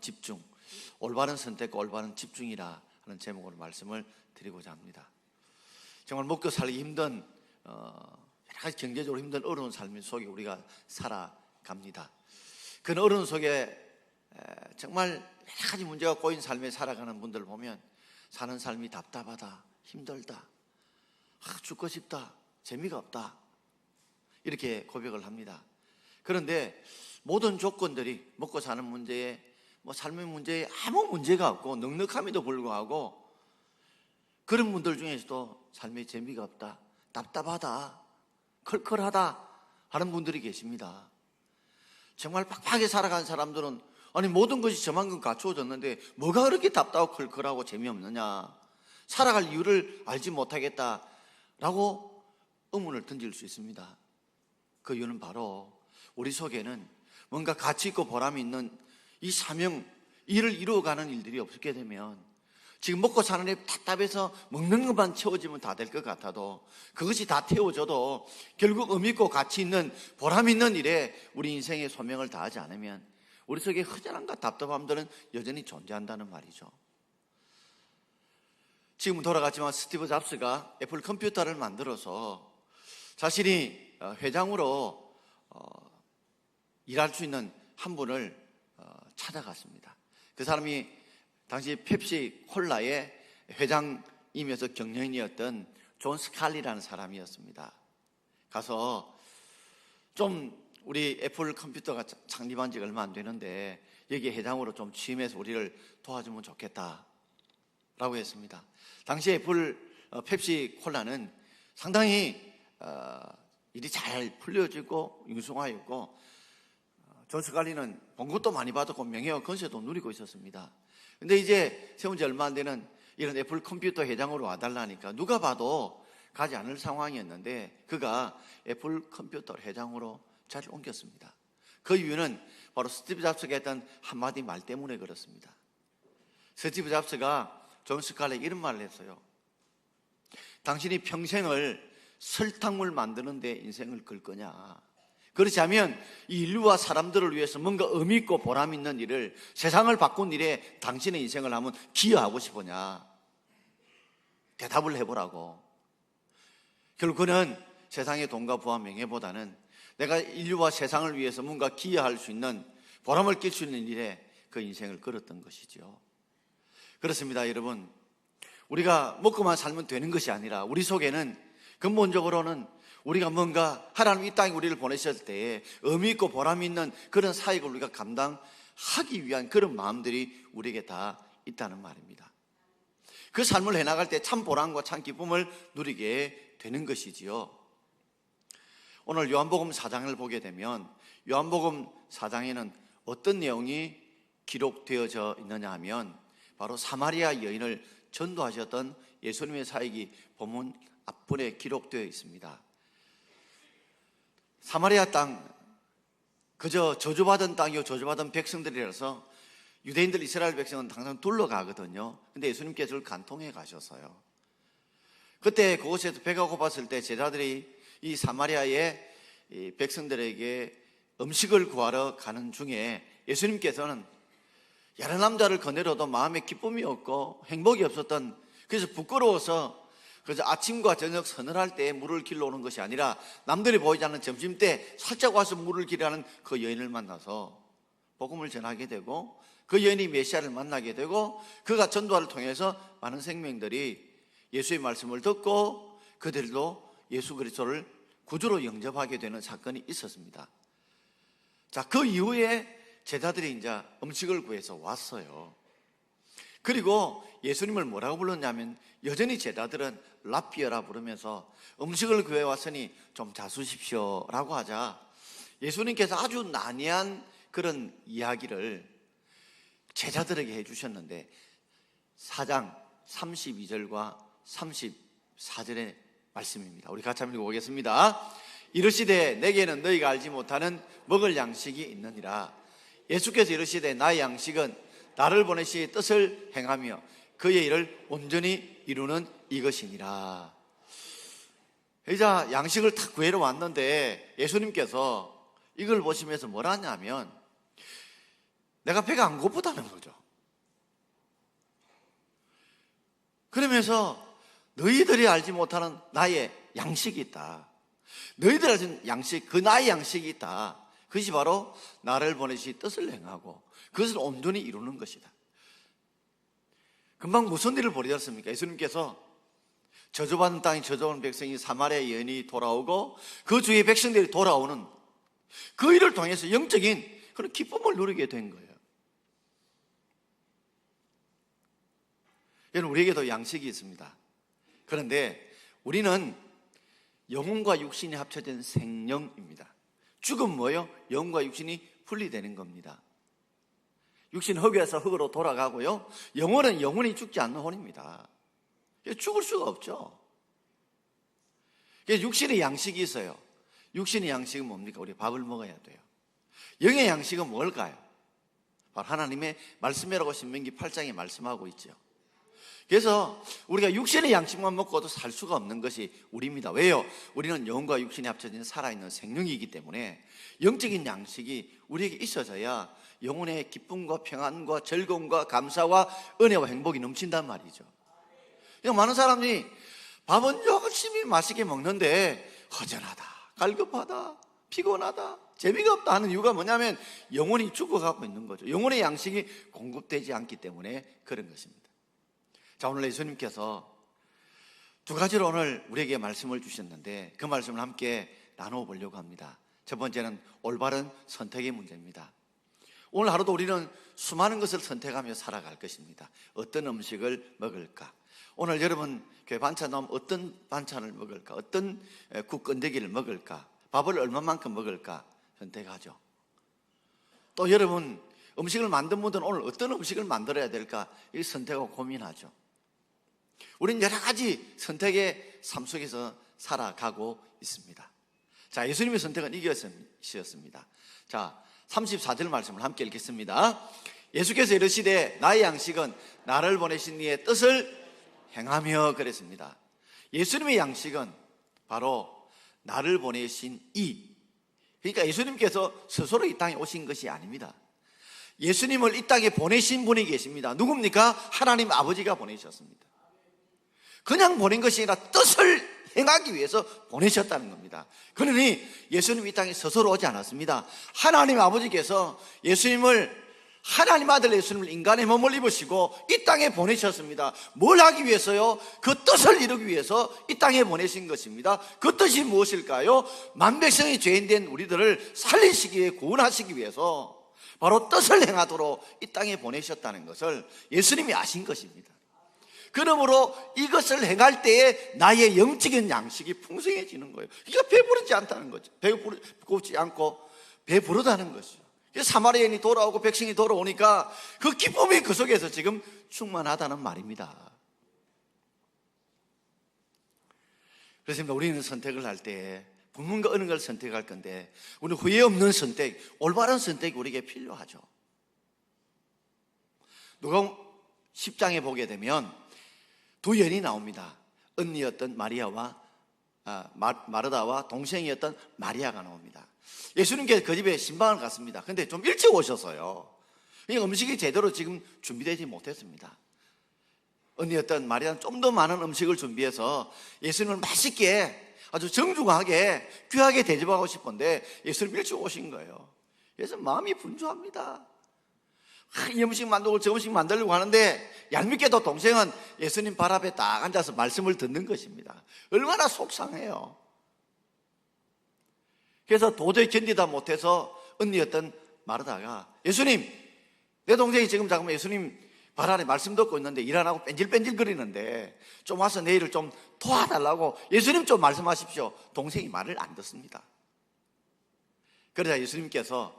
집중, 올바른 선택과 올바른 집중이라 하는 제목으로 말씀을 드리고자 합니다. 정말 먹고 살기 힘든 여러 가지 경제적으로 힘든 어려운 삶 속에 우리가 살아갑니다. 그 어려운 속에 정말 여러 가지 문제가 꼬인 삶에 살아가는 분들 보면 사는 삶이 답답하다, 힘들다, 죽고 싶다, 재미가 없다, 이렇게 고백을 합니다. 그런데 모든 조건들이 먹고 사는 문제에 삶의 문제에 아무 문제가 없고 넉넉함에도 불구하고 그런 분들 중에서도 삶에 재미가 없다, 답답하다, 컬컬하다 하는 분들이 계십니다. 정말 팍팍하게 살아가는 사람들은 아니 모든 것이 저만큼 갖추어졌는데 뭐가 그렇게 답답하고 컬컬하고 재미없느냐, 살아갈 이유를 알지 못하겠다라고 의문을 던질 수 있습니다. 그 이유는 바로 우리 속에는 뭔가 가치 있고 보람 있는 이 사명, 일을 이루어가는 일들이 없게 되면 지금 먹고 사는 애 답답해서 먹는 것만 채워지면 다 될 것 같아도 그것이 다 태워져도 결국 의미 있고 가치 있는 보람 있는 일에 우리 인생의 소명을 다하지 않으면 우리 속에 허전함과 답답함들은 여전히 존재한다는 말이죠. 지금은 돌아갔지만 스티브 잡스가 애플 컴퓨터를 만들어서 자신이 회장으로 일할 수 있는 한 분을 찾아갔습니다. 그 사람이 당시 펩시 콜라의 회장이면서 경영인이었던 존 스칼리라는 사람이었습니다. 가서 좀 우리 애플 컴퓨터가 창립한 지가 얼마 안 되는데 여기 회장으로 좀 취임해서 우리를 도와주면 좋겠다 라고 했습니다. 당시 애플 펩시 콜라는 상당히 일이 잘 풀려지고 융숭하였고 존 스칼리는 본 것도 많이 받았고 명예와 건세도 누리고 있었습니다. 근데 이제 세운 지 얼마 안 되는 이런 애플 컴퓨터 회장으로 와달라니까 누가 봐도 가지 않을 상황이었는데 그가 애플 컴퓨터 회장으로 자리를 옮겼습니다. 그 이유는 바로 스티브 잡스가 했던 한마디 말 때문에 그렇습니다. 스티브 잡스가 존 스칼리에게 이런 말을 했어요. 당신이 평생을 설탕물 만드는 데 인생을 걸 거냐, 그렇지 않으면 이 인류와 사람들을 위해서 뭔가 의미 있고 보람 있는 일을, 세상을 바꾼 일에 당신의 인생을 한번 기여하고 싶으냐, 대답을 해보라고. 결국 그는 세상의 돈과 부와 명예보다는 내가 인류와 세상을 위해서 뭔가 기여할 수 있는, 보람을 낄 수 있는 일에 그 인생을 걸었던 것이죠. 그렇습니다, 여러분. 우리가 먹고만 살면 되는 것이 아니라 우리 속에는 근본적으로는 우리가 뭔가 하나님 이 땅에 우리를 보내셨을 때에 의미 있고 보람 있는 그런 사역을 우리가 감당하기 위한 그런 마음들이 우리에게 다 있다는 말입니다. 그 삶을 해나갈 때 참 보람과 참 기쁨을 누리게 되는 것이지요. 오늘 요한복음 4장을 보게 되면 요한복음 4장에는 어떤 내용이 기록되어져 있느냐 하면 바로 사마리아 여인을 전도하셨던 예수님의 사역이 본문 앞부분에 기록되어 있습니다. 사마리아 땅, 그저 저주받은 땅이요 저주받은 백성들이라서 유대인들, 이스라엘 백성은 항상 둘러가거든요. 근데 예수님께서 그걸 간통해 가셨어요. 그때 그곳에서 배가 고팠을 때 제자들이 이 사마리아의 이 백성들에게 음식을 구하러 가는 중에 예수님께서는 여러 남자를 거느려도 마음에 기쁨이 없고 행복이 없었던, 그래서 부끄러워서 그래서 아침과 저녁 서늘할 때 물을 길러 오는 것이 아니라 남들이 보이지 않는 점심때 살짝 와서 물을 길어하는 그 여인을 만나서 복음을 전하게 되고 그 여인이 메시아를 만나게 되고 그가 전도를 통해서 많은 생명들이 예수의 말씀을 듣고 그들도 예수 그리스도를 구주로 영접하게 되는 사건이 있었습니다. 자, 그 이후에 제자들이 이제 음식을 구해서 왔어요. 그리고 예수님을 뭐라고 불렀냐면 여전히 제자들은 랍비어라 부르면서 음식을 구해왔으니 좀 자수십시오 라고 하자 예수님께서 아주 난해한 그런 이야기를 제자들에게 해주셨는데 4장 32절과 34절의 말씀입니다. 우리 같이 한번 읽어보겠습니다. 이르시되 내게는 너희가 알지 못하는 먹을 양식이 있느니라. 예수께서 이르시되 나의 양식은 나를 보내시 뜻을 행하며 그의 일을 온전히 이루는 이것이니라. 이제 양식을 탁 구해러 왔는데 예수님께서 이걸 보시면서 뭐라 하냐면 내가 배가 안 고프다는 거죠. 그러면서 너희들이 알지 못하는 나의 양식이 있다. 너희들이 알지 양식, 그 나의 양식이 있다. 그것이 바로 나를 보내시 뜻을 행하고 그것을 온전히 이루는 것이다. 금방 무슨 일을 벌이셨습니까? 예수님께서 저주받은 땅에 저주받은 백성이 사마리아 여인이 돌아오고 그 주위의 백성들이 돌아오는 그 일을 통해서 영적인 그런 기쁨을 누리게 된 거예요. 여러분, 우리에게도 양식이 있습니다. 그런데 우리는 영혼과 육신이 합쳐진 생명입니다. 죽으면 뭐예요? 영혼과 육신이 분리되는 겁니다. 육신은 흙에서 흙으로 돌아가고요, 영혼은 영혼이 죽지 않는 혼입니다. 죽을 수가 없죠. 육신의 양식이 있어요. 육신의 양식은 뭡니까? 우리 밥을 먹어야 돼요. 영의 양식은 뭘까요? 바로 하나님의 말씀이라고 신명기 8장에 말씀하고 있죠. 그래서 우리가 육신의 양식만 먹고도 살 수가 없는 것이 우리입니다. 왜요? 우리는 영혼과 육신이 합쳐진 살아있는 생명이기 때문에 영적인 양식이 우리에게 있어져야 영혼의 기쁨과 평안과 즐거움과 감사와 은혜와 행복이 넘친단 말이죠. 많은 사람이 밥은 열심히 맛있게 먹는데 허전하다, 갈급하다, 피곤하다, 재미가 없다 하는 이유가 뭐냐면 영혼이 죽어가고 있는 거죠. 영혼의 양식이 공급되지 않기 때문에 그런 것입니다. 자, 오늘 예수님께서 두 가지로 오늘 우리에게 말씀을 주셨는데 그 말씀을 함께 나누어 보려고 합니다. 첫 번째는 올바른 선택의 문제입니다. 오늘 하루도 우리는 수많은 것을 선택하며 살아갈 것입니다. 어떤 음식을 먹을까? 오늘 여러분 교회 반찬 나오면 어떤 반찬을 먹을까? 어떤 국 건더기를 먹을까? 밥을 얼마만큼 먹을까? 선택하죠. 또 여러분 음식을 만든 분들은 오늘 어떤 음식을 만들어야 될까? 이 선택하고 고민하죠. 우리는 여러 가지 선택의 삶 속에서 살아가고 있습니다. 자, 예수님의 선택은 이것이었습니다. 자, 34절 말씀을 함께 읽겠습니다. 예수께서 이르시되 나의 양식은 나를 보내신 이의 뜻을 행하며 그랬습니다. 예수님의 양식은 바로 나를 보내신 이, 그러니까 예수님께서 스스로 이 땅에 오신 것이 아닙니다. 예수님을 이 땅에 보내신 분이 계십니다. 누굽니까? 하나님 아버지가 보내셨습니다. 그냥 보낸 것이 아니라 뜻을 행하기 위해서 보내셨다는 겁니다. 그러니 예수님이 이 땅에 스스로 오지 않았습니다. 하나님 아버지께서 예수님을, 하나님 아들 예수님을 인간의 몸을 입으시고 이 땅에 보내셨습니다. 뭘 하기 위해서요? 그 뜻을 이루기 위해서 이 땅에 보내신 것입니다. 그 뜻이 무엇일까요? 만백성이 죄인된 우리들을 살리시기 위해, 구원하시기 위해서 바로 뜻을 행하도록 이 땅에 보내셨다는 것을 예수님이 아신 것입니다. 그러므로 이것을 행할 때에 나의 영적인 양식이 풍성해지는 거예요. 그러니까 배부르지 않다는 거죠. 배고프지 않고 배부르다는 것이죠. 사마리아인이 돌아오고 백성이 돌아오니까 그 기쁨이 그 속에서 지금 충만하다는 말입니다. 그래서 우리는 선택을 할 때 분명과 어느 걸 선택할 건데 우리는 후회 없는 선택, 올바른 선택이 우리에게 필요하죠. 누가 10장에 보게 되면 두 여인이 나옵니다. 언니였던 마리아와 마르다와 동생이었던 마리아가 나옵니다. 예수님께서 그 집에 신방을 갔습니다. 근데 좀 일찍 오셨어요. 음식이 제대로 지금 준비되지 못했습니다. 언니였던 마리아는 좀 더 많은 음식을 준비해서 예수님을 맛있게 아주 정중하게 귀하게 대접하고 싶은데 예수님 일찍 오신 거예요. 그래서 마음이 분주합니다. 이 음식 만들고 저 음식 만들려고 하는데 얄밉게도 동생은 예수님 발 앞에 딱 앉아서 말씀을 듣는 것입니다. 얼마나 속상해요. 그래서 도저히 견디다 못해서 언니였던 마르다가 예수님, 내 동생이 지금 잠깐만 예수님 발 아래 말씀 듣고 있는데 일 안 하고 뺀질뺀질 거리는데 좀 와서 내 일을 좀 도와달라고 예수님 좀 말씀하십시오. 동생이 말을 안 듣습니다. 그러자 예수님께서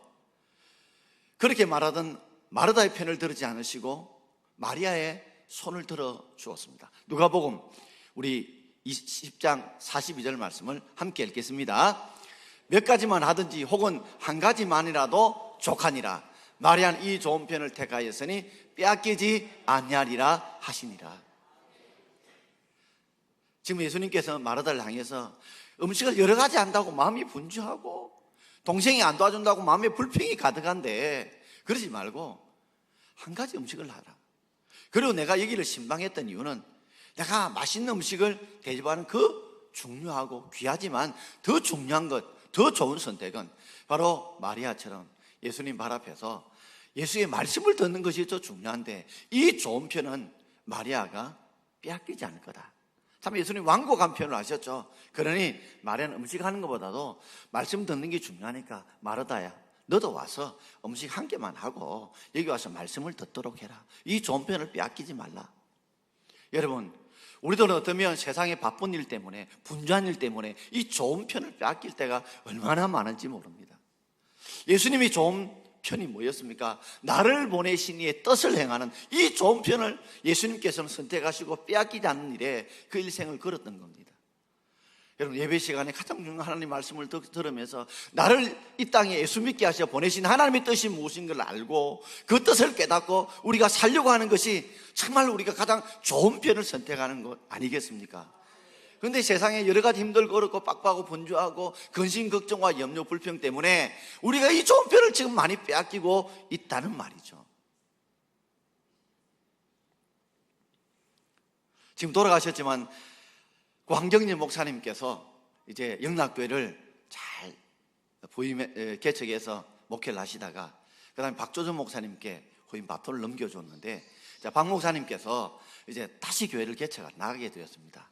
그렇게 말하던 마르다의 편을 들지 않으시고 마리아의 손을 들어 주었습니다. 누가복음 우리 10장 42절 말씀을 함께 읽겠습니다. 몇 가지만 하든지 혹은 한 가지만이라도 족하니라. 마리아는 이 좋은 편을 택하였으니 빼앗기지 아니하리라 하시니라. 지금 예수님께서 마르다를 향해서 음식을 여러 가지 한다고 마음이 분주하고 동생이 안 도와준다고 마음에 불평이 가득한데 그러지 말고 한 가지 음식을 하라. 그리고 내가 여기를 신방했던 이유는 내가 맛있는 음식을 대접하는 그 중요하고 귀하지만 더 중요한 것, 더 좋은 선택은 바로 마리아처럼 예수님 발 앞에서 예수의 말씀을 듣는 것이 더 중요한데, 이 좋은 편은 마리아가 빼앗기지 않을 거다. 참 예수님 완곡한 표현을 하셨죠. 그러니 마리아는 음식 하는 것보다도 말씀 듣는 게 중요하니까 마르다야, 너도 와서 음식 한 개만 하고 여기 와서 말씀을 듣도록 해라. 이 좋은 편을 빼앗기지 말라. 여러분, 우리도 어쩌면 세상의 바쁜 일 때문에, 분주한 일 때문에 이 좋은 편을 빼앗길 때가 얼마나 많은지 모릅니다. 예수님이 좋은 편이 뭐였습니까? 나를 보내신 이의 뜻을 행하는 이 좋은 편을 예수님께서는 선택하시고 빼앗기지 않는 일에 그 일생을 걸었던 겁니다. 여러분, 예배 시간에 가장 중요한 하나님 말씀을 들으면서 나를 이 땅에 예수 믿게 하셔 보내신 하나님의 뜻이 무엇인 걸 알고 그 뜻을 깨닫고 우리가 살려고 하는 것이 정말 우리가 가장 좋은 편을 선택하는 것 아니겠습니까? 그런데 세상에 여러 가지 힘들고 어렵고 빡빡하고 분주하고 근심 걱정과 염려 불평 때문에 우리가 이 좋은 편을 지금 많이 빼앗기고 있다는 말이죠. 지금 돌아가셨지만 황정진 목사님께서 이제 영락교회를 잘 개척해서 목회를 하시다가 그 다음에 박조준 목사님께 후임 바톤을 넘겨줬는데, 박 목사님께서 이제 다시 교회를 개척해 나가게 되었습니다.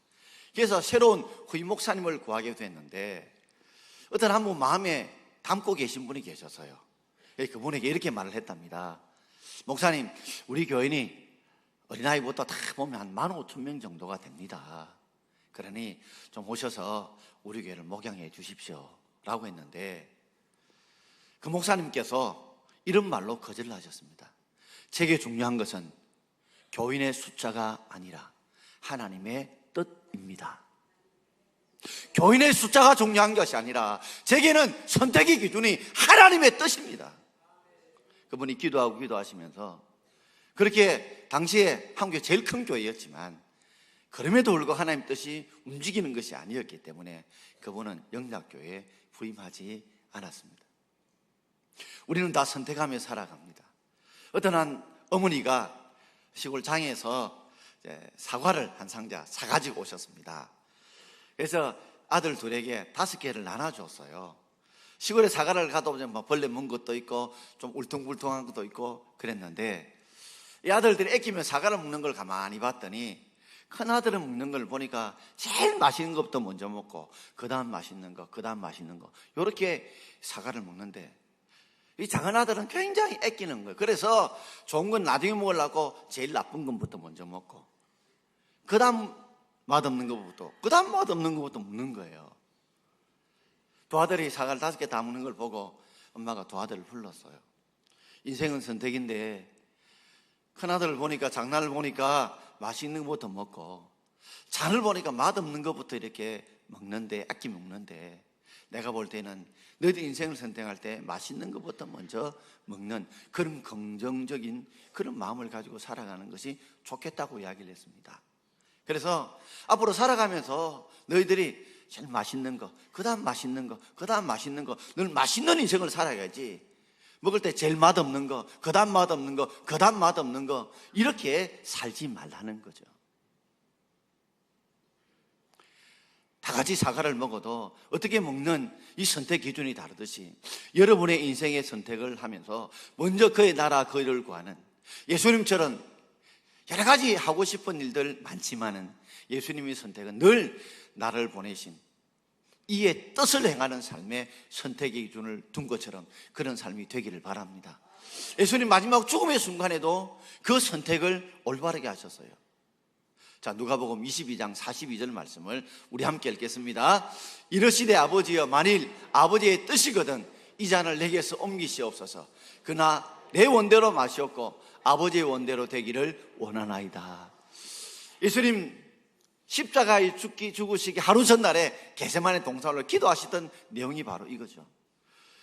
그래서 새로운 후임 목사님을 구하게 됐는데, 어떤 한 분 마음에 담고 계신 분이 계셔서요, 그분에게 이렇게 말을 했답니다. 목사님, 우리 교인이 어린아이부터 다 보면 한 15,000명 정도가 됩니다. 그러니 좀 오셔서 우리 교회를 목양해 주십시오 라고 했는데, 그 목사님께서 이런 말로 거절을 하셨습니다. 제게 중요한 것은 교인의 숫자가 아니라 하나님의 뜻입니다. 교인의 숫자가 중요한 것이 아니라 제게는 선택의 기준이 하나님의 뜻입니다. 그분이 기도하고 기도하시면서, 그렇게 당시에 한국의 제일 큰 교회였지만 그럼에도 불구하고 하나님 뜻이 움직이는 것이 아니었기 때문에 그분은 영락교회에 부임하지 않았습니다. 우리는 다 선택하며 살아갑니다. 어떤 한 어머니가 시골 장에서 사과를 한 상자 사가지고 오셨습니다. 그래서 아들 둘에게 5개를 나눠줬어요. 시골에 사과를 가다 보면 벌레 문 것도 있고 좀 울퉁불퉁한 것도 있고 그랬는데, 이 아들들이 애끼면 사과를 먹는 걸 가만히 봤더니 큰 아들은 먹는 걸 보니까 제일 맛있는 것부터 먼저 먹고 그 다음 맛있는 거, 그 다음 맛있는 거, 이렇게 사과를 먹는데 이 작은 아들은 굉장히 애끼는 거예요. 그래서 좋은 건 나중에 먹으려고 제일 나쁜 것부터 먼저 먹고 그 다음 맛없는 것부터, 그 다음 맛없는 것부터 먹는 거예요. 두 아들이 사과를 5개 다 먹는 걸 보고 엄마가 두 아들을 불렀어요. 인생은 선택인데 큰아들을 보니까, 장난을 보니까 맛있는 것부터 먹고 잔을 보니까 맛없는 것부터 이렇게 먹는데, 아끼 먹는데, 내가 볼 때는 너희들 인생을 선택할 때 맛있는 것부터 먼저 먹는 그런 긍정적인 그런 마음을 가지고 살아가는 것이 좋겠다고 이야기를 했습니다. 그래서 앞으로 살아가면서 너희들이 제일 맛있는 거, 그 다음 맛있는 거, 그 다음 맛있는 거, 늘 맛있는 인생을 살아야지 먹을 때 제일 맛없는 거, 그 다음 맛없는 거, 그 다음 맛없는 거, 이렇게 살지 말라는 거죠. 다 같이 사과를 먹어도 어떻게 먹는 이 선택 기준이 다르듯이 여러분의 인생의 선택을 하면서 먼저 그의 나라, 그 일을 구하는, 예수님처럼 여러 가지 하고 싶은 일들 많지만은 예수님의 선택은 늘 나를 보내신 이의 뜻을 행하는 삶의 선택의 기준을 둔 것처럼 그런 삶이 되기를 바랍니다. 예수님 마지막 죽음의 순간에도 그 선택을 올바르게 하셨어요. 자, 누가복음 22장 42절 말씀을 우리 함께 읽겠습니다. 이르시되 아버지여, 만일 아버지의 뜻이거든 이 잔을 내게서 옮기시옵소서. 그러나 내 원대로 마시옵고 아버지의 원대로 되기를 원하나이다. 예수님 십자가에 죽으시기 하루 전날에 겟세마네 동산으로 기도하시던 내용이 바로 이거죠.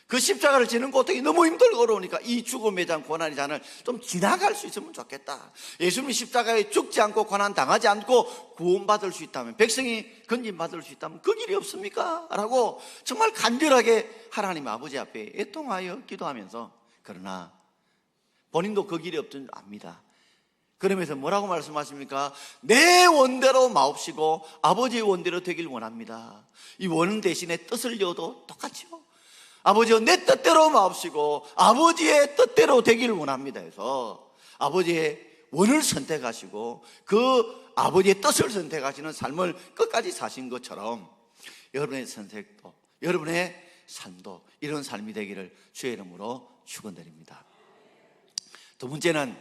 그 십자가를 지는 고통이 너무 힘들고 어려우니까 이 죽음의 잔, 고난의 잔을 좀 지나갈 수 있으면 좋겠다. 예수님이 십자가에 죽지 않고 고난 당하지 않고 구원받을 수 있다면, 백성이 건진받을 수 있다면 그 길이 없습니까? 라고 정말 간절하게 하나님 아버지 앞에 애통하여 기도하면서, 그러나 본인도 그 길이 없던 줄 압니다. 그러면서 뭐라고 말씀하십니까? 내 원대로 마옵시고 아버지의 원대로 되길 원합니다. 이 원 대신에 뜻을 이어도 똑같죠. 아버지여 내 뜻대로 마옵시고 아버지의 뜻대로 되길 원합니다 해서 아버지의 원을 선택하시고 그 아버지의 뜻을 선택하시는 삶을 끝까지 사신 것처럼 여러분의 선택도, 여러분의 삶도 이런 삶이 되기를 주의 이름으로 축원드립니다. 두 번째는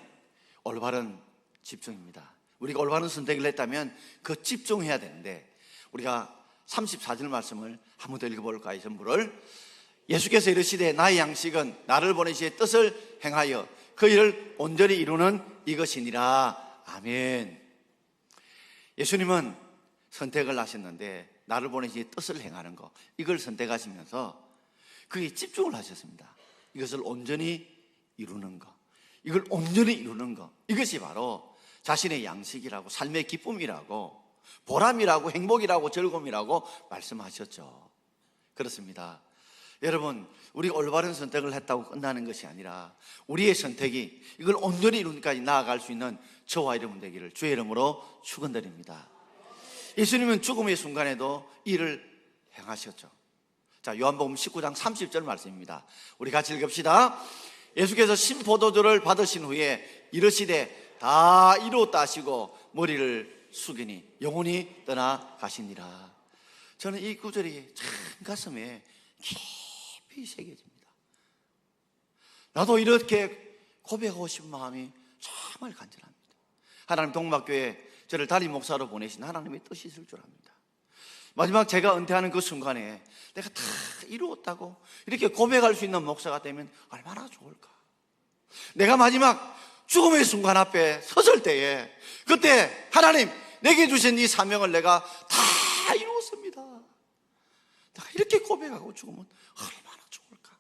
올바른 집중입니다. 우리가 올바른 선택을 했다면 그 집중해야 되는데, 우리가 34절 말씀을 한 번 더 읽어볼까요? 전부를. 예수께서 이르시되 나의 양식은 나를 보내시의 뜻을 행하여 그 일을 온전히 이루는 이것이니라. 아멘. 예수님은 선택을 하셨는데 나를 보내시의 뜻을 행하는 것, 이걸 선택하시면서 그게 집중을 하셨습니다. 이것을 온전히 이루는 것, 이걸 온전히 이루는 것, 이것이 바로 자신의 양식이라고, 삶의 기쁨이라고, 보람이라고, 행복이라고, 즐거움이라고 말씀하셨죠. 그렇습니다. 여러분, 우리가 올바른 선택을 했다고 끝나는 것이 아니라 우리의 선택이 이걸 온전히 이루기까지 나아갈 수 있는 저와 여러분 되기를 주의 이름으로 축원드립니다. 예수님은 죽음의 순간에도 이를 행하셨죠. 자, 요한복음 19장 30절 말씀입니다. 우리 같이 읽읍시다. 예수께서 신포도주를 받으신 후에 이르시되 다 이루었다 하시고 머리를 숙이니 영혼이 떠나가시니라. 저는 이 구절이 참 가슴에 깊이 새겨집니다. 나도 이렇게 고백하고 싶은 마음이 정말 간절합니다. 하나님 동막교회 저를 담임 목사로 보내신 하나님의 뜻이 있을 줄 압니다. 마지막 제가 은퇴하는 그 순간에 내가 다 이루었다고 이렇게 고백할 수 있는 목사가 되면 얼마나 좋을까. 내가 마지막 죽음의 순간 앞에 섰을 때에 그때 하나님 내게 주신 이 사명을 내가 다 이루었습니다. 내가 이렇게 고백하고 죽으면 얼마나 좋을까.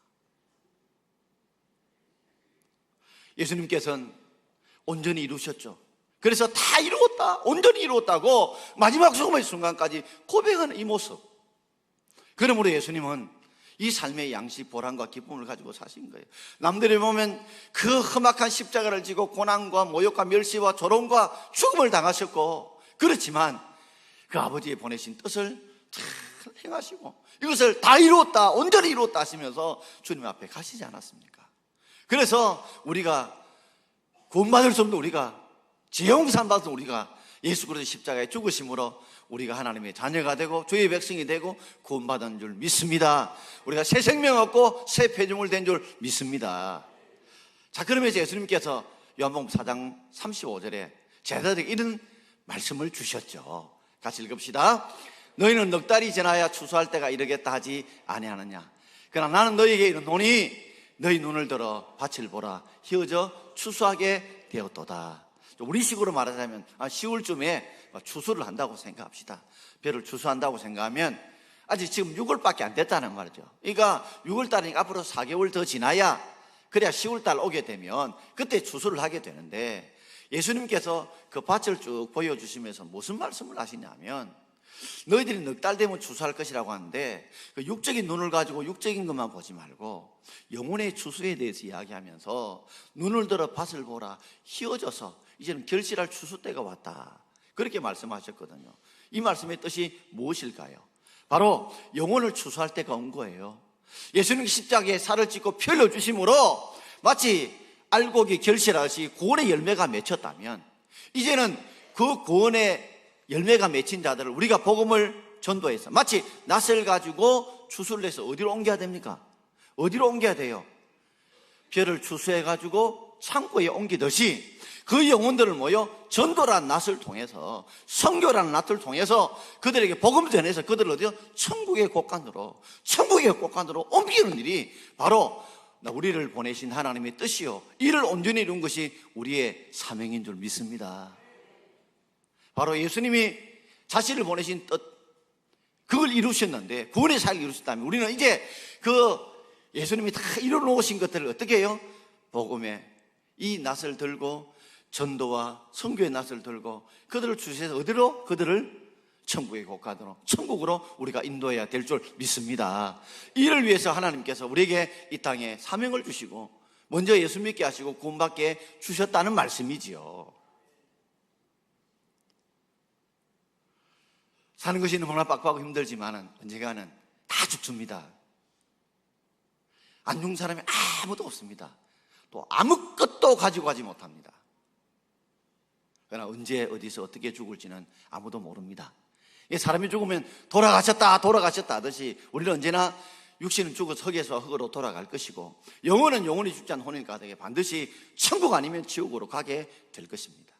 예수님께서는 온전히 이루셨죠. 그래서 다 이루었다, 온전히 이루었다고 마지막 죽음의 순간까지 고백하는 이 모습. 그러므로 예수님은 이 삶의 양식, 보람과 기쁨을 가지고 사신 거예요. 남들이 보면 그 험악한 십자가를 지고 고난과 모욕과 멸시와 조롱과 죽음을 당하셨고, 그렇지만 그 아버지의 보내신 뜻을 잘 행하시고 이것을 다 이루었다, 온전히 이루었다 하시면서 주님 앞에 가시지 않았습니까? 그래서 우리가 구원받을 수 없는 우리가, 지혜용산 받은 우리가 예수 그리스도 십자가에 죽으심으로 우리가 하나님의 자녀가 되고 주의 백성이 되고 구원받은 줄 믿습니다. 우리가 새 생명 얻고 새 피조물 된 줄 믿습니다. 자, 그러면서 예수님께서 요한복음 4장 35절에 제자들에게 이런 말씀을 주셨죠. 같이 읽읍시다. 너희는 넉 달이 지나야 추수할 때가 이르겠다 하지 아니하느냐. 그러나 나는 너희에게 이르노니 너희 눈을 들어 밭을 보라. 희어져 추수하게 되었도다. 우리식으로 말하자면 10월쯤에 추수를 한다고 생각합시다. 벼를 추수한다고 생각하면 아직 지금 6월밖에 안 됐다는 말이죠. 그러니까 6월달이니까 앞으로 4개월 더 지나야, 그래야 10월달 오게 되면 그때 추수를 하게 되는데, 예수님께서 그 밭을 쭉 보여주시면서 무슨 말씀을 하시냐면, 너희들이 넉 달 되면 추수할 것이라고 하는데 그 육적인 눈을 가지고 육적인 것만 보지 말고 영혼의 추수에 대해서 이야기하면서 눈을 들어 밭을 보라. 희어져서 이제는 결실할 추수 때가 왔다, 그렇게 말씀하셨거든요. 이 말씀의 뜻이 무엇일까요? 바로 영혼을 추수할 때가 온 거예요. 예수님 십자가에 살을 찢고 피 흘려주심으로 마치 알곡이 결실하듯이 구원의 열매가 맺혔다면, 이제는 그 구원의 열매가 맺힌 자들을 우리가 복음을 전도해서 마치 낫을 가지고 추수를 해서 어디로 옮겨야 됩니까? 어디로 옮겨야 돼요? 벼를 추수해가지고 창고에 옮기듯이 그 영혼들을 모여 전도라는 낫을 통해서, 선교라는 낫을 통해서 그들에게 복음을 전해서 그들을 어디요? 천국의 곳간으로 옮기는 일이 바로 우리를 보내신 하나님의 뜻이요, 이를 온전히 이룬 것이 우리의 사명인 줄 믿습니다. 바로 예수님이 자신을 보내신 뜻, 그걸 이루셨는데, 구원의 사역을 이루셨다면 우리는 이제 그 예수님이 다 이루어놓으신 것들을 어떻게 해요? 복음의 이 낫을 들고, 전도와 선교의 낫을 들고 그들을 주셔서 어디로? 그들을 천국의 곳간으로, 천국으로 우리가 인도해야 될 줄 믿습니다. 이를 위해서 하나님께서 우리에게 이 땅에 사명을 주시고 먼저 예수 믿게 하시고 구원받게 주셨다는 말씀이지요. 사는 것이 너무나 빡빡하고 힘들지만 언젠가는 다 죽습니다. 안 죽는 사람이 아무도 없습니다. 또 아무것도 가지고 가지 못합니다. 그러나 언제 어디서 어떻게 죽을지는 아무도 모릅니다. 사람이 죽으면 돌아가셨다 하듯이 우리는 언제나 육신은 죽어서 흙에서 흙으로 돌아갈 것이고 영혼은 영원히 죽지 않은 혼인 가득에 반드시 천국 아니면 지옥으로 가게 될 것입니다.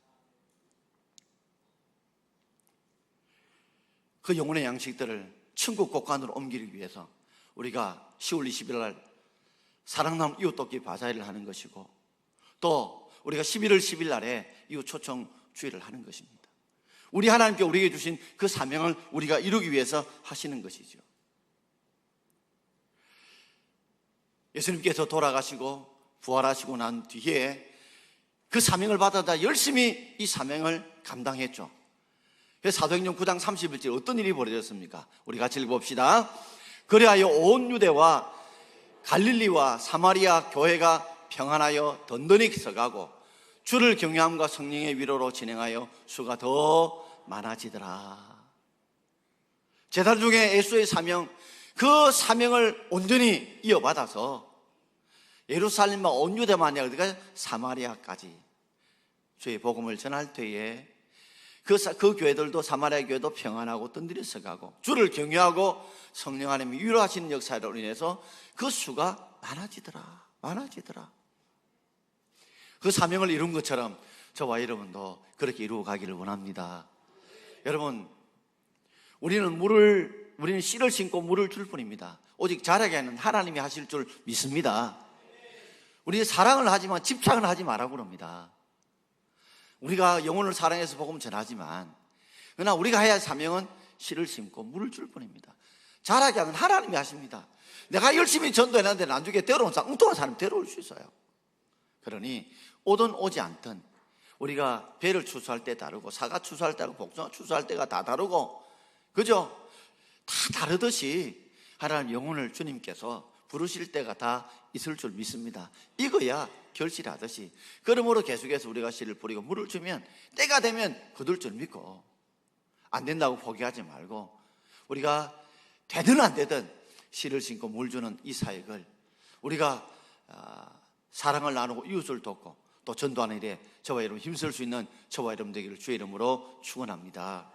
그 영혼의 양식들을 천국 곳간으로 옮기기 위해서 우리가 10월 20일 날 사랑나무 이웃돕기 바자회를 하는 것이고 또 우리가 11월 10일 날에 이웃 초청 주일을 하는 것입니다. 우리 하나님께 우리에게 주신 그 사명을 우리가 이루기 위해서 하시는 것이죠. 예수님께서 돌아가시고 부활하시고 난 뒤에 그 사명을 받아다 열심히 이 사명을 감당했죠. 사도행전 9장 31절 어떤 일이 벌어졌습니까? 우리 같이 읽어봅시다. 그리하여 온 유대와 갈릴리와 사마리아 교회가 평안하여 든든히 서가고 주를 경외함과 성령의 위로로 진행하여 수가 더 많아지더라. 제사 중에 예수의 사명, 그 사명을 온전히 이어받아서 예루살렘과 온 유대만 아니라 어디가 사마리아까지 주의 복음을 전할 때에 그 교회들도 사마리아 교회도 평안하고 든든히 서가고 주를 경외하고 성령 하나님이 위로하시는 역사로 인해서 그 수가 많아지더라. 그 사명을 이룬 것처럼 저와 여러분도 그렇게 이루어 가기를 원합니다. 여러분, 우리는 씨를 심고 물을 줄 뿐입니다. 오직 자라게 하는 하나님이 하실 줄 믿습니다. 우리는 사랑을 하지만 집착을 하지 말라고 그럽니다. 우리가 영혼을 사랑해서 복음을 전하지만 그러나 우리가 해야 할 사명은 씨를 심고 물을 줄 뿐입니다. 자라게 하는 하나님이 하십니다. 내가 열심히 전도해놨는데 나중에 데려온 사람, 엉뚱한 사람 데려올 수 있어요. 그러니 오든 오지 않든 우리가 배를 추수할 때 다르고 사과 추수할 때 다르고 복숭아 추수할 때가 다 다르고 그죠? 다 다르듯이 하나님 영혼을 주님께서 부르실 때가 다 있을 줄 믿습니다. 이거야 결실하듯이. 그러므로 계속해서 우리가 씨를 뿌리고 물을 주면 때가 되면 거둘 줄 믿고 안 된다고 포기하지 말고 우리가 되든 안 되든 씨를 심고 물 주는 이 사역을 우리가 사랑을 나누고 이웃을 돕고 또 전도하는 일에 저와 여러분 힘쓸 수 있는 저와 여러분 되기를 주의 이름으로 축원합니다.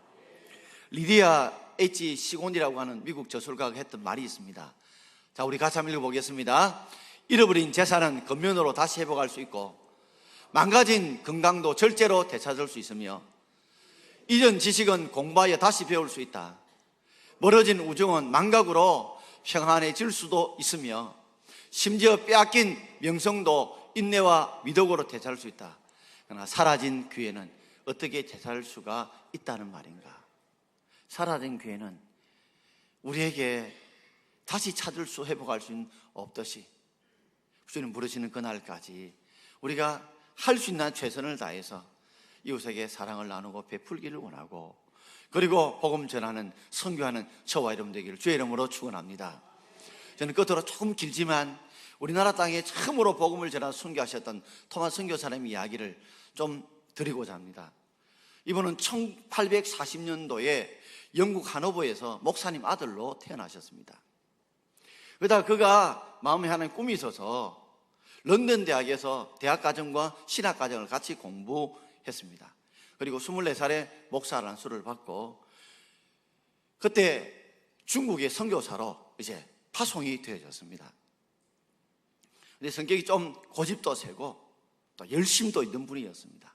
리디아 H. 시곤이라고 하는 미국 저술가가 했던 말이 있습니다. 자, 우리 같이 한번 읽어보겠습니다. 잃어버린 재산은 겉면으로 다시 회복할 수 있고 망가진 건강도 절제로 되찾을 수 있으며 이전 지식은 공부하여 다시 배울 수 있다. 멀어진 우정은 망각으로 평안해질 수도 있으며 심지어 빼앗긴 명성도 인내와 미덕으로 되찾을 수 있다. 그러나 사라진 기회는 어떻게 되찾을 수가 있다는 말인가? 사라진 기회는 우리에게 다시 찾을 수, 회복할 수는 없듯이 주님 부르시는 그날까지 우리가 할 수 있는 최선을 다해서 이웃에게 사랑을 나누고 베풀기를 원하고 그리고 복음 전하는, 선교하는 저와 여러분 되기를 주의 이름으로 축원합니다. 저는 끝으로 조금 길지만 우리나라 땅에 처음으로 복음을 전하 선교하셨던 토마스 선교사님의 이야기를 좀 드리고자 합니다. 이분은 1840년도에 영국 하노버에서 목사님 아들로 태어나셨습니다. 그러다 그가 마음에 하나의 꿈이 있어서 런던 대학에서 대학과정과 신학과정을 같이 공부했습니다. 그리고 24살에 목사라는 수를 받고 그때 중국의 선교사로 이제 파송이 되어졌습니다. 근데 성격이 좀 고집도 세고 또 열심도 있는 분이었습니다.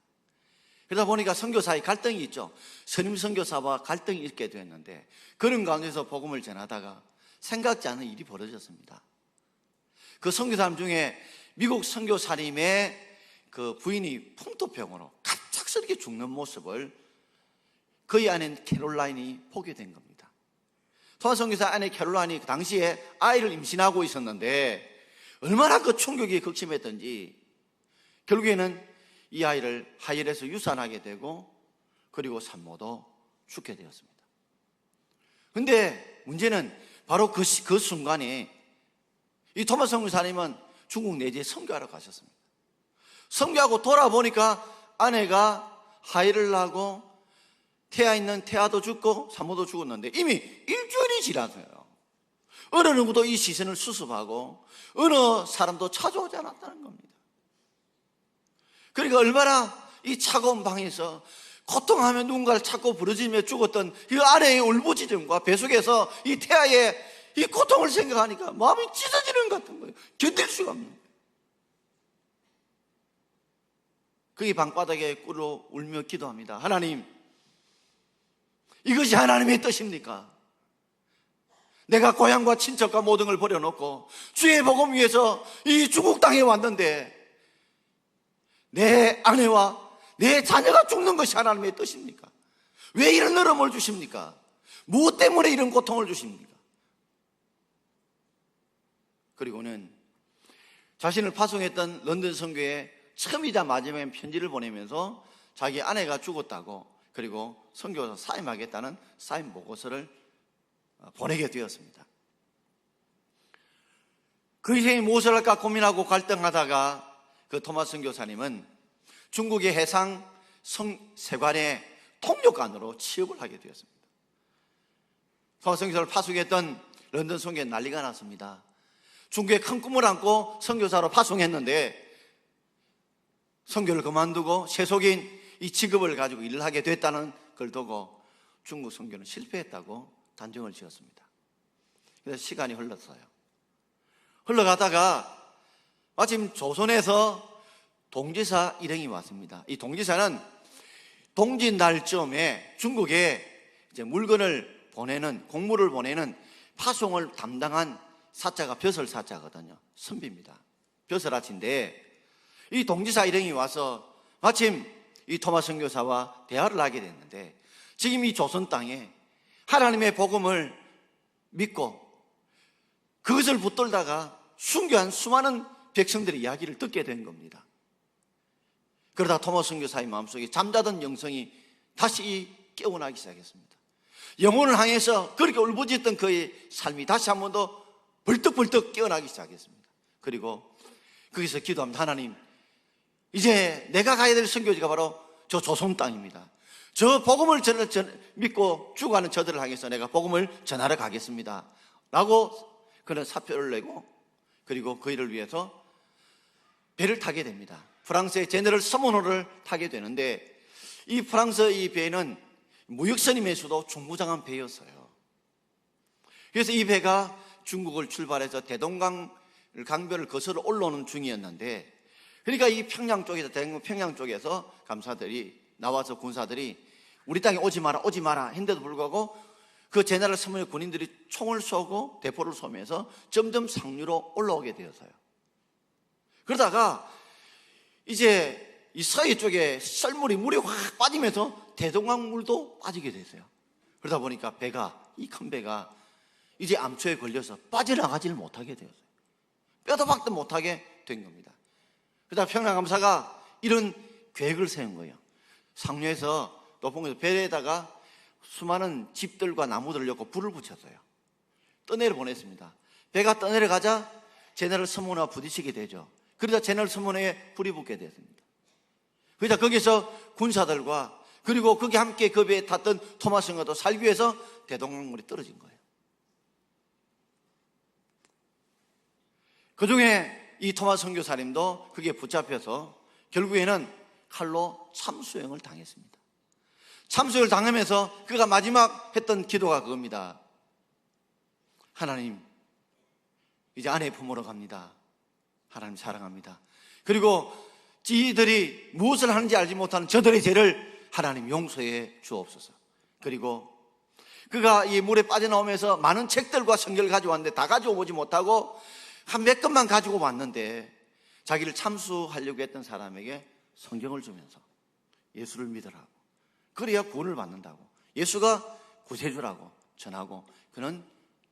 그러다 보니까 선교사의 갈등이 있죠. 선임 선교사와 갈등이 있게 되었는데 그런 가운데서 복음을 전하다가 생각지 않은 일이 벌어졌습니다. 그 선교사님 중에 미국 선교사님의 그 부인이 풍토병으로 갑작스럽게 죽는 모습을 그의 아내인 캐롤라인이 보게 된 겁니다. 토마스 선교사 아내 캐롤라인이 그 당시에 아이를 임신하고 있었는데 얼마나 그 충격이 극심했던지 결국에는 이 아이를 하혈에서 유산하게 되고 그리고 산모도 죽게 되었습니다. 그런데 문제는 바로 그 순간에 이 토마스 선교사님은 중국 내지에 선교하러 가셨습니다. 선교하고 돌아보니까 아내가 하이를 나고 태아 있는 태아도 죽고 산모도 죽었는데 이미 일주일이 지나서요. 어느 누구도 이 시선을 수습하고 어느 사람도 찾아오지 않았다는 겁니다. 그러니까 얼마나 이 차가운 방에서 고통하며 누군가를 찾고 부르짖으며 죽었던 그 아내의 울부짖음과 뱃속에서 이 태아의 이 고통을 생각하니까 마음이 찢어지는 것 같은 거예요. 견딜 수가 없는 거예요. 그의 방바닥에 꿇어 울며 기도합니다. 하나님, 이것이 하나님의 뜻입니까? 내가 고향과 친척과 모든 걸 버려놓고 주의 복음 위해서 이 중국 땅에 왔는데 내 아내와 내 자녀가 죽는 것이 하나님의 뜻입니까? 왜 이런 어려움을 주십니까? 무엇 때문에 이런 고통을 주십니까? 그리고는 자신을 파송했던 런던 선교에 처음이자 마지막인 편지를 보내면서 자기 아내가 죽었다고, 그리고 선교사 사임하겠다는 사임 보고서를 보내게 되었습니다. 그 인생이 무엇을 할까 고민하고 갈등하다가 그 토마스 선교사님은 중국의 해상 세관의 통역관으로 취업을 하게 되었습니다. 토마스 선교사를 파송했던 런던 선교에 난리가 났습니다. 중국에 큰 꿈을 안고 선교사로 파송했는데 선교를 그만두고 세속인 이 직업을 가지고 일을 하게 됐다는 걸 두고 중국 선교는 실패했다고 단정을 지었습니다. 그래서 시간이 흘렀어요. 흘러가다가 마침 조선에서 동지사 일행이 왔습니다. 이 동지사는 동짓날쯤에 중국에 이제 물건을 보내는, 공물을 보내는 파송을 담당한 사자가 벼슬사자거든요. 선비입니다. 벼슬아치인데 이 동지사 일행이 와서 마침 이 토마스 선교사와 대화를 하게 됐는데, 지금 이 조선 땅에 하나님의 복음을 믿고 그것을 붙들다가 순교한 수많은 백성들의 이야기를 듣게 된 겁니다. 그러다 토마스 선교사의 마음속에 잠자던 영성이 다시 깨어나기 시작했습니다. 영혼을 향해서 그렇게 울부짖던 그의 삶이 다시 한 번 더 벌떡벌떡 깨어나기 시작했습니다. 그리고 거기서 기도합니다. 하나님, 이제 내가 가야 될 선교지가 바로 저 조선 땅입니다. 저 복음을 믿고 죽어가는 저들을 향해서 내가 복음을 전하러 가겠습니다 라고 그는 사표를 내고, 그리고 그 일을 위해서 배를 타게 됩니다. 프랑스의 제너럴 서머너를 타게 되는데, 이 프랑스 이 배는 무역선임에서도 중무장한 배였어요. 그래서 이 배가 중국을 출발해서 강변을 거슬러 올라오는 중이었는데, 그러니까 이 평양 쪽에서, 대한민국 평양 쪽에서 감사들이 나와서 군사들이 우리 땅에 오지 마라 오지 마라 했는데도 불구하고 그 제너럴 서머너 군인들이 총을 쏘고 대포를 쏘면서 점점 상류로 올라오게 되어서요. 그러다가 이제 이 서해 쪽에 썰물이 물이 확 빠지면서 대동강물도 빠지게 됐어요. 그러다 보니까 배가, 이 큰 배가 이제 암초에 걸려서 빠져나가지를 못하게 되었어요. 뼈도 박도 못하게 된 겁니다. 그러다 평양감사가 이런 계획을 세운 거예요. 상류에서 높은 곳에서 배에다가 수많은 집들과 나무들을 엮고 불을 붙였어요. 떠내려 보냈습니다. 배가 떠내려가자 제너럴 서머너와 부딪히게 되죠. 그러다 제너럴 서머너에 불이 붙게 됐습니다. 그러자 거기서 군사들과 그리고 거기 함께 그 배에 탔던 토마스 선교사도 살기 위해서 대동강물이 떨어진 거예요. 그 중에 이 토마스 선교사님도 그게 붙잡혀서 결국에는 칼로 참수형을 당했습니다. 참수형을 당하면서 그가 마지막 했던 기도가 그겁니다. 하나님, 이제 아내 품으러 갑니다. 하나님 사랑합니다. 그리고 지들이 무엇을 하는지 알지 못하는 저들의 죄를 하나님 용서해 주옵소서. 그리고 그가 이 물에 빠져나오면서 많은 책들과 성경을 가져왔는데 다 가져오지 못하고 한 몇 권만 가지고 왔는데 자기를 참수하려고 했던 사람에게 성경을 주면서 예수를 믿으라고, 그래야 구원을 받는다고, 예수가 구세주라고 전하고 그는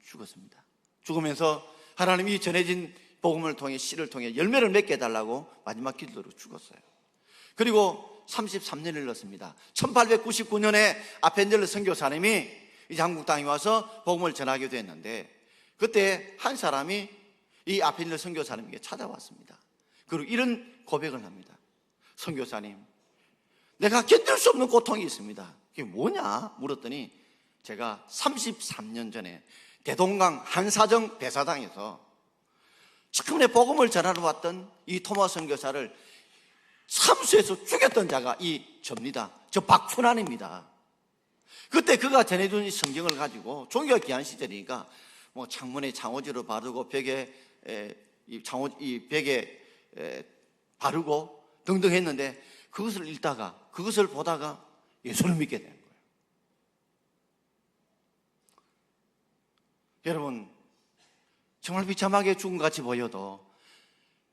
죽었습니다. 죽으면서 하나님이 전해진 복음을 통해, 씨를 통해 열매를 맺게 해달라고 마지막 기도로 죽었어요. 그리고 33년을 흘렀습니다. 1899년에 아펜젤러 선교사님이 이제 한국 땅에 와서 복음을 전하게 됐는데, 그때 한 사람이 이 앞에 있는 선교사님에게 찾아왔습니다. 그리고 이런 고백을 합니다. 선교사님, 내가 견딜 수 없는 고통이 있습니다. 그게 뭐냐 물었더니 제가 33년 전에 대동강 한사정 대사당에서 처음에 복음을 전하러 왔던 이 토마 선교사를 참수해서 죽였던 자가 이 접니다. 저 박춘환입니다. 그때 그가 전해준 이 성경을 가지고 종교가 귀한 시절이니까 뭐 창문에 장호지로 바르고 벽에 바르고 등등 했는데 그것을 읽다가 그것을 보다가 예수를 믿게 된 거예요. 여러분, 정말 비참하게 죽은 같이 보여도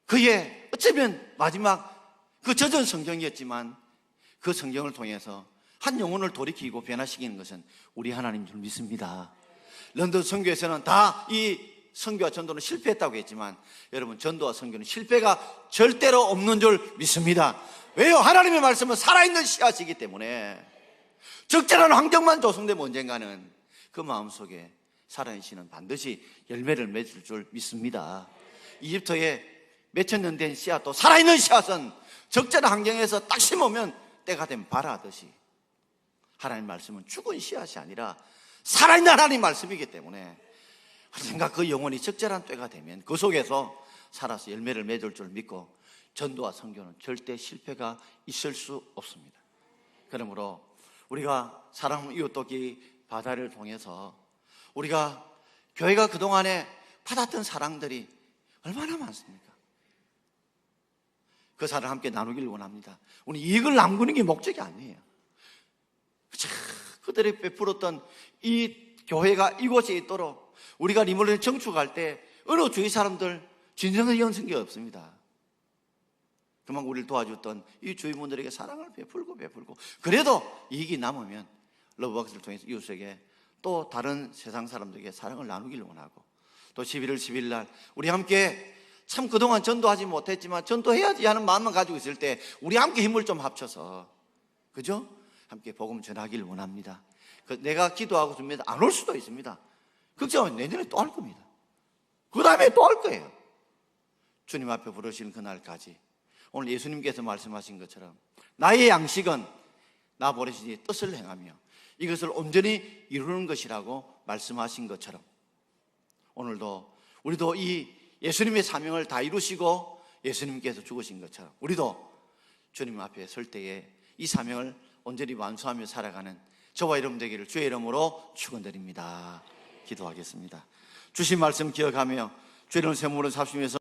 그의 어쩌면 마지막 그 젖은 성경이었지만 그 성경을 통해서 한 영혼을 돌이키고 변화시키는 것은 우리 하나님인 줄 믿습니다. 런던 선교에서는 다 이 선교와 전도는 실패했다고 했지만 여러분, 전도와 선교는 실패가 절대로 없는 줄 믿습니다. 왜요? 하나님의 말씀은 살아있는 씨앗이기 때문에 적절한 환경만 조성되면 언젠가는 그 마음속에 살아있는 씨는 반드시 열매를 맺을 줄 믿습니다. 이집트에 몇천 년 된 씨앗도 살아있는 씨앗은 적절한 환경에서 딱 심으면 때가 되면 발하듯이 하나님 말씀은 죽은 씨앗이 아니라 살아있는 하나님 말씀이기 때문에 언젠가 그 영혼이 적절한 때가 되면 그 속에서 살아서 열매를 맺을 줄 믿고 전도와 선교는 절대 실패가 있을 수 없습니다. 그러므로 우리가 사랑 이웃돕기 바다를 통해서 우리가 교회가 그동안에 받았던 사랑들이 얼마나 많습니까? 그 사랑을 함께 나누기를 원합니다. 우리 이익을 남기는 게 목적이 아니에요. 그들이 베풀었던 이 교회가 이곳에 있도록 우리가 리모델 정축할 때 어느 주위 사람들 진정한 연승이 없습니다. 그만 우리를 도와줬던 이 주위분들에게 사랑을 베풀고 그래도 이익이 남으면 러브박스를 통해서 이웃에게 또 다른 세상 사람들에게 사랑을 나누기를 원하고 또 11월 10일 날 우리 함께 참 그동안 전도하지 못했지만 전도해야지 하는 마음만 가지고 있을 때 우리 함께 힘을 좀 합쳐서 그죠? 함께 복음 전하기를 원합니다. 내가 기도하고 줍니다. 안 올 수도 있습니다. 걱정하면 내년에 또 할 겁니다. 그 다음에 또 할 거예요. 주님 앞에 부르시는 그날까지 오늘 예수님께서 말씀하신 것처럼 나의 양식은 나 보내시니 뜻을 행하며 이것을 온전히 이루는 것이라고 말씀하신 것처럼 오늘도 우리도 이 예수님의 사명을 다 이루시고 예수님께서 죽으신 것처럼 우리도 주님 앞에 설 때에 이 사명을 온전히 완수하며 살아가는 저와 여러분 되기를 주의 이름으로 축원드립니다. 기도하겠습니다. 주신 말씀 기억하며 주의 이름 세물을 삽심해서